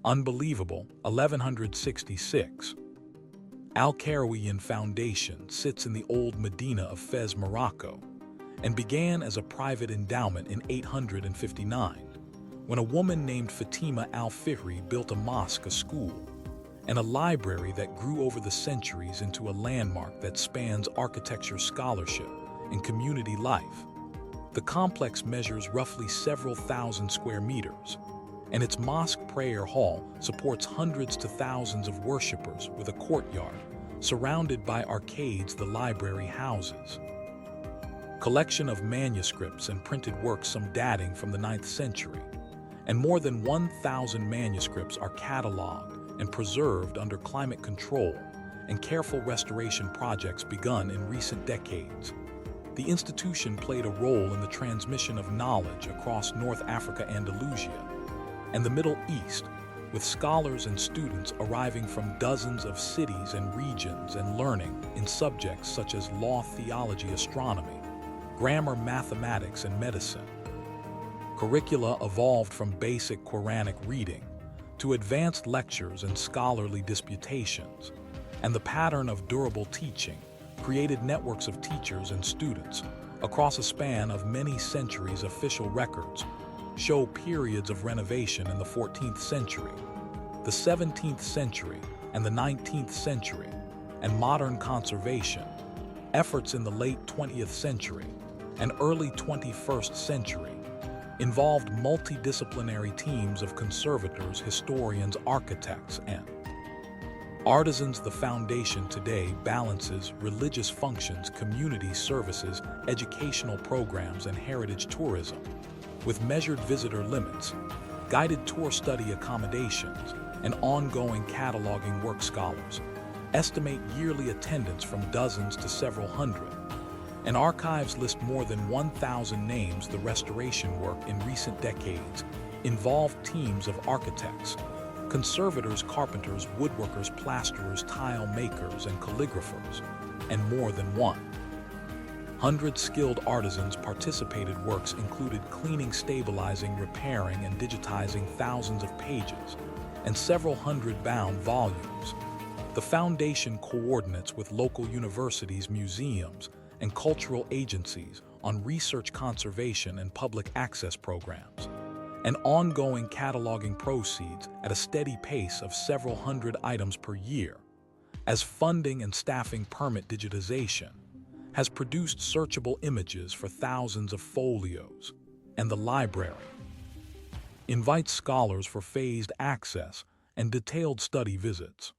Unbelievable, 1166. Al-Qarawiyyin Foundation sits in the old Medina of Fez, Morocco, and began as a private endowment in 859, when a woman named Fatima al-Fihri built a mosque, a school, and a library that grew over the centuries into a landmark that spans architecture, scholarship, and community life. The complex measures roughly several thousand square meters, and its mosque prayer hall supports hundreds to thousands of worshippers with a courtyard surrounded by arcades the library houses. Collection of manuscripts and printed works, some dating from the 9th century, and more than 1,000 manuscripts are cataloged and preserved under climate control and careful restoration projects begun in recent decades. The institution played a role in the transmission of knowledge across North Africa, Andalusia, and the Middle East, with scholars and students arriving from dozens of cities and regions and learning in subjects such as law, theology, astronomy, grammar, mathematics, and medicine. Curricula evolved from basic Quranic reading to advanced lectures and scholarly disputations, and the pattern of durable teaching created networks of teachers and students across a span of many centuries. Official records show periods of renovation in the 14th century, the 17th century, and the 19th century, and modern conservation efforts in the late 20th century and early 21st century involved multidisciplinary teams of conservators, historians, architects, and artisans. The foundation today balances religious functions, community services, educational programs, and heritage tourism, with measured visitor limits, guided tour study accommodations, and ongoing cataloging work. Scholars estimate yearly attendance from dozens to several hundred, and archives list more than 1,000 names. The restoration work in recent decades involved teams of architects, conservators, carpenters, woodworkers, plasterers, tile makers, and calligraphers, and more than 100 skilled artisans participated. Works included cleaning, stabilizing, repairing, and digitizing thousands of pages and several hundred bound volumes. The foundation coordinates with local universities, museums, and cultural agencies on research, conservation, and public access programs, and ongoing cataloging proceeds at a steady pace of several hundred items per year, as funding and staffing permit. Digitization has produced searchable images for thousands of folios, and the library invites scholars for phased access and detailed study visits.